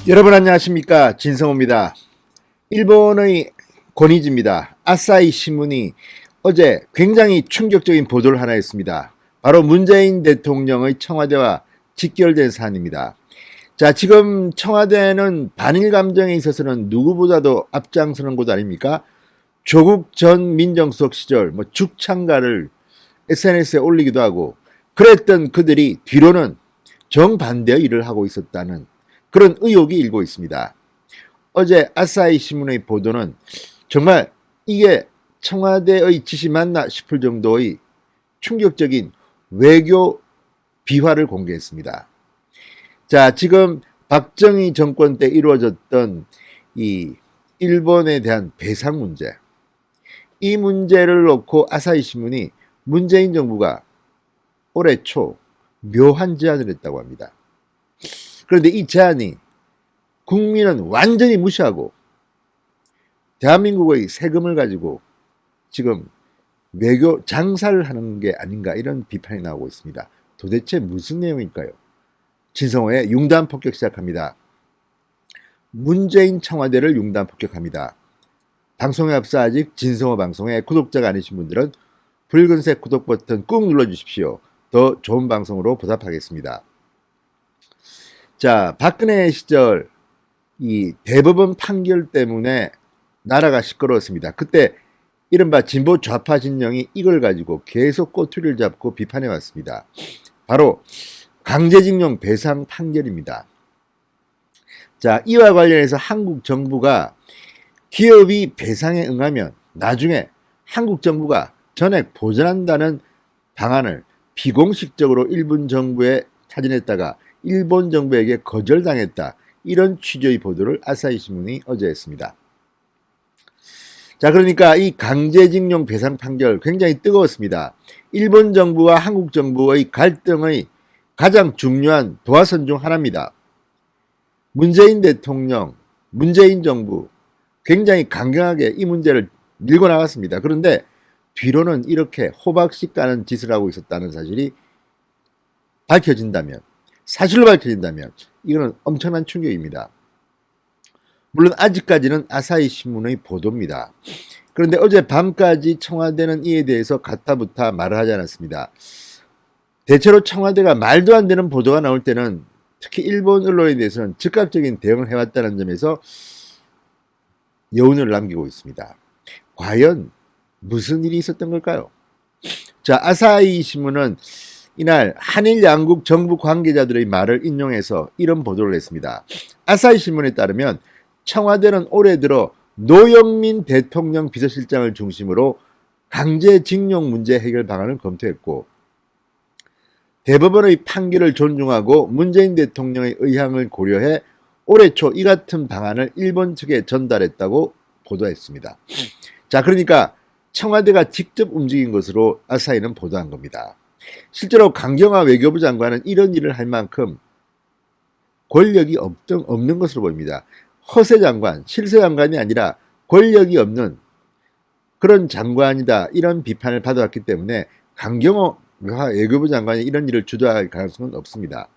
여러분 안녕하십니까, 진성호입니다. 일본의 권위지입니다. 아사히 신문이 어제 굉장히 충격적인 보도를 하나 했습니다. 바로 문재인 대통령의 청와대와 직결된 사안입니다. 자, 지금 청와대는 반일 감정에 있어서는 누구보다도 앞장서는 곳 아닙니까? 조국 전 민정수석 시절 죽창가를 SNS에 올리기도 하고, 그랬던 그들이 뒤로는 정반대의 일을 하고 있었다는 그런 의혹이 일고 있습니다. 어제 아사히 신문의 보도는 정말 이게 청와대의 지시 맞나 싶을 정도의 충격적인 외교 비화를 공개했습니다. 자, 지금 박정희 정권 때 이루어졌던 이 일본에 대한 배상 문제, 이 문제를 놓고 아사히 신문이 문재인 정부가 올해 초 묘한 제안을 했다고 합니다. 그런데 이 제안이 국민은 완전히 무시하고 대한민국의 세금을 가지고 지금 외교 장사를 하는 게 아닌가, 이런 비판이 나오고 있습니다. 도대체 무슨 내용일까요? 진성호의 융단 폭격 시작합니다. 문재인 청와대를 융단 폭격합니다. 방송에 앞서 아직 진성호 방송에 구독자가 아니신 분들은 붉은색 구독 버튼 꾹 눌러주십시오. 더 좋은 방송으로 보답하겠습니다. 자, 박근혜 시절 이 대법원 판결 때문에 나라가 시끄러웠습니다. 그때 이른바 진보 좌파 진영이 이걸 가지고 계속 꼬투리를 잡고 비판해 왔습니다. 바로 강제징용 배상 판결입니다. 자, 이와 관련해서 한국 정부가 기업이 배상에 응하면 나중에 한국 정부가 전액 보전한다는 방안을 비공식적으로 일본 정부에 타진했다가 일본 정부에게 거절당했다, 이런 취지의 보도를 아사히 신문이 어제 했습니다. 자, 그러니까 이 강제징용 배상 판결 굉장히 뜨거웠습니다. 일본 정부와 한국 정부의 갈등의 가장 중요한 도화선 중 하나입니다. 문재인 대통령, 문재인 정부 굉장히 강경하게 이 문제를 밀고 나갔습니다. 그런데 뒤로는 이렇게 호박씨 까는 짓을 하고 있었다는 사실이 밝혀진다면, 사실로 밝혀진다면 이거는 엄청난 충격입니다. 물론 아직까지는 아사히 신문의 보도입니다. 그런데 어제 밤까지 청와대는 이에 대해서 가타부타 말을 하지 않았습니다. 대체로 청와대가 말도 안 되는 보도가 나올 때는 특히 일본 언론에 대해서는 즉각적인 대응을 해왔다는 점에서 여운을 남기고 있습니다. 과연 무슨 일이 있었던 걸까요? 자, 아사히 신문은 이날 한일 양국 정부 관계자들의 말을 인용해서 이런 보도를 했습니다. 아사히 신문에 따르면 청와대는 올해 들어 노영민 대통령 비서실장을 중심으로 강제징용 문제 해결 방안을 검토했고, 대법원의 판결을 존중하고 문재인 대통령의 의향을 고려해 올해 초 이 같은 방안을 일본 측에 전달했다고 보도했습니다. 자, 그러니까 청와대가 직접 움직인 것으로 아사히는 보도한 겁니다. 실제로 강경화 외교부 장관은 이런 일을 할 만큼 권력이 없는 것으로 보입니다. 허세 장관, 실세 장관이 아니라 권력이 없는 그런 장관이다, 이런 비판을 받아왔기 때문에 강경화 외교부 장관이 이런 일을 주도할 가능성은 없습니다.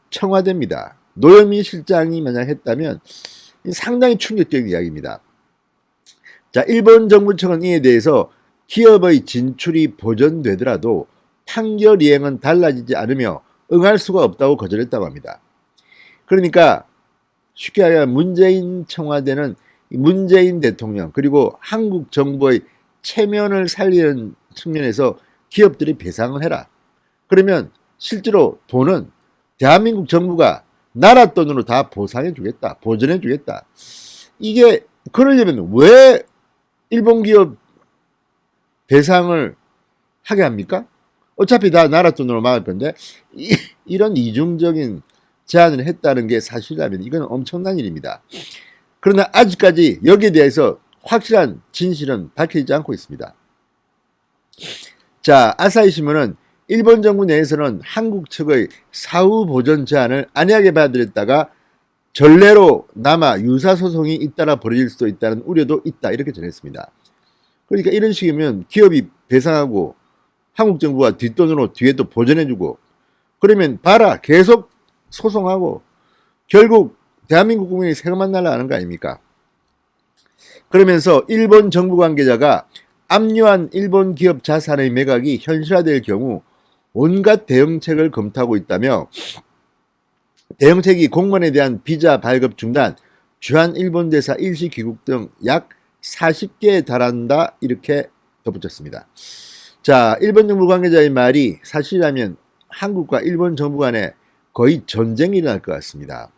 청와대입니다. 노영민 실장이 만약 했다면 상당히 충격적인 이야기입니다. 자, 일본 정부 측은 이에 대해서 기업의 진출이 보전되더라도 판결 이행은 달라지지 않으며 응할 수가 없다고 거절했다고 합니다. 그러니까 쉽게 말하면 문재인 청와대는 문재인 대통령 그리고 한국 정부의 체면을 살리는 측면에서 기업들이 배상을 해라. 그러면 실제로 돈은 대한민국 정부가 나라 돈으로 다 보상해 주겠다, 보전해 주겠다. 이게 그러려면 왜 일본 기업 배상을 하게 합니까? 어차피 다 나라 돈으로 막을 건데 이런 이중적인 제안을 했다는 게 사실이라면 이건 엄청난 일입니다. 그러나 아직까지 여기에 대해서 확실한 진실은 밝혀지지 않고 있습니다. 자, 아사히 신문은 일본 정부 내에서는 한국 측의 사후 보전 제안을 안이하게 받아들였다가 전례로 남아 유사소송이 잇따라 벌어질 수도 있다는 우려도 있다, 이렇게 전했습니다. 그러니까 이런 식이면 기업이 배상하고 한국 정부가 뒷돈으로 뒤에 또 보전해주고, 그러면 봐라, 계속 소송하고 결국 대한민국 국민이 세금만 날라가는 거 아닙니까? 그러면서 일본 정부 관계자가 압류한 일본 기업 자산의 매각이 현실화될 경우 온갖 대응책을 검토하고 있다며 대응책이 공무원에 대한 비자 발급 중단, 주한 일본 대사 일시 귀국 등 약 40개에 달한다 이렇게 덧붙였습니다. 자, 일본 정부 관계자의 말이 사실이라면 한국과 일본 정부 간에 거의 전쟁이 일어날 것 같습니다.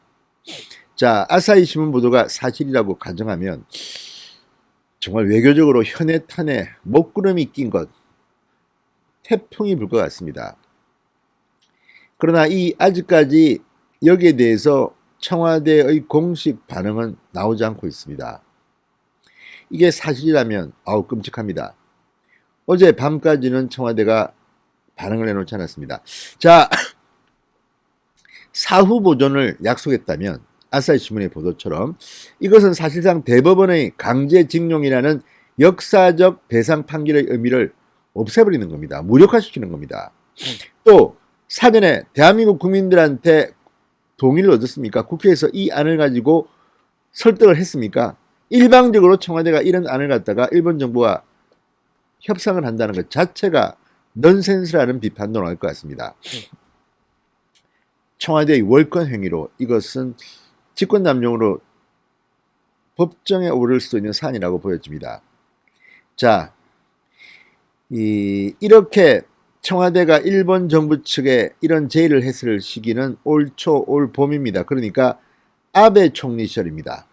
자, 아사히 신문 보도가 사실이라고 가정하면 정말 외교적으로 현해 탄에 먹구름이 낀 것, 태풍이 불 것 같습니다. 그러나 아직까지 여기에 대해서 청와대의 공식 반응은 나오지 않고 있습니다. 이게 사실이라면 끔찍합니다. 어제 밤까지는 청와대가 반응을 내놓지 않았습니다. 자, 사후 보존을 약속했다면 아사히 신문의 보도처럼 이것은 사실상 대법원의 강제징용이라는 역사적 배상 판결의 의미를 없애버리는 겁니다. 무력화시키는 겁니다. 또 사전에 대한민국 국민들한테 동의를 얻었습니까? 국회에서 이 안을 가지고 설득을 했습니까? 일방적으로 청와대가 이런 안을 갖다가 일본 정부와 협상을 한다는 것 자체가 넌센스라는 비판도 나올 것 같습니다. 청와대의 월권 행위로 이것은 직권남용으로 법정에 오를 수 있는 사안이라고 보여집니다. 자, 이렇게 청와대가 일본 정부 측에 이런 제의를 했을 시기는 올 봄입니다. 그러니까 아베 총리 시절입니다.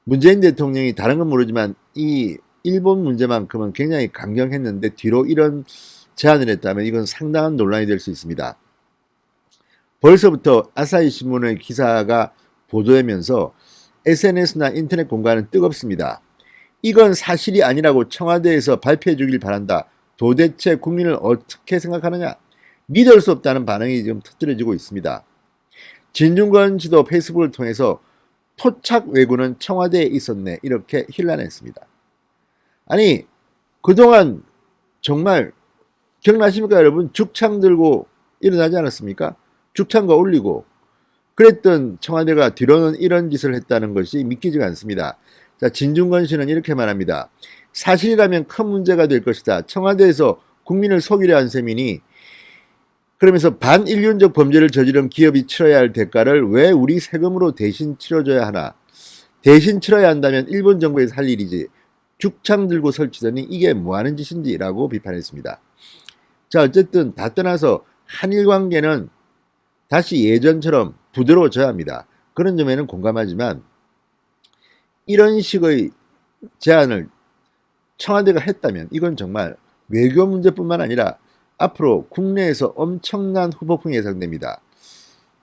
문재인 대통령이 다른 건 모르지만 이 일본 문제만큼은 굉장히 강경했는데 뒤로 이런 제안을 했다면 이건 상당한 논란이 될 수 있습니다. 벌써부터 아사히 신문의 기사가 보도되면서 SNS나 인터넷 공간은 뜨겁습니다. 이건 사실이 아니라고 청와대에서 발표해 주길 바란다. 도대체 국민을 어떻게 생각하느냐? 믿을 수 없다는 반응이 지금 터뜨려지고 있습니다. 진중권 씨도 페이스북을 통해서 토착 왜구는 청와대에 있었네 이렇게 힐난했습니다. 아니 그동안 정말 기억나십니까 여러분? 죽창 들고 일어나지 않았습니까? 죽창과 올리고 그랬던 청와대가 뒤로는 이런 짓을 했다는 것이 믿기지가 않습니다. 자, 진중권 씨는 이렇게 말합니다. 사실이라면 큰 문제가 될 것이다. 청와대에서 국민을 속이려 한 셈이니 그러면서 반인륜적 범죄를 저지른 기업이 치러야 할 대가를 왜 우리 세금으로 대신 치러줘야 하나. 대신 치러야 한다면 일본 정부에서 할 일이지. 죽창 들고 설치더니 이게 뭐하는 짓인지 라고 비판했습니다. 자, 어쨌든 다 떠나서 한일 관계는 다시 예전처럼 부드러워져야 합니다. 그런 점에는 공감하지만 이런 식의 제안을 청와대가 했다면 이건 정말 외교 문제뿐만 아니라 앞으로 국내에서 엄청난 후폭풍이 예상됩니다.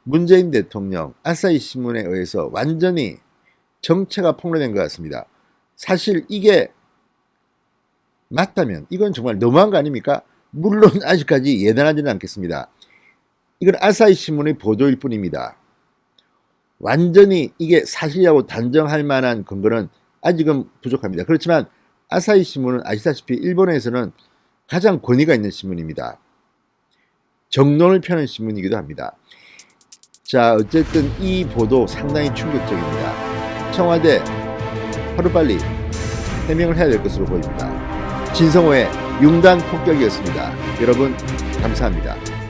문재인 대통령 아사히 신문에 의해서 완전히 정체가 폭로된 것 같습니다. 사실 이게 맞다면 이건 정말 너무한 거 아닙니까? 물론 아직까지 예단하지는 않겠습니다. 이건 아사히 신문의 보도일 뿐입니다. 완전히 이게 사실이라고 단정할 만한 근거는 아직은 부족합니다. 그렇지만 아사히 신문은 아시다시피 일본에서는 가장 권위가 있는 신문입니다. 정론을 펴는 신문이기도 합니다. 자, 어쨌든 이 보도 상당히 충격적입니다. 청와대 하루빨리 해명을 해야 될 것으로 보입니다. 진성호의 융단 폭격이었습니다. 여러분 감사합니다.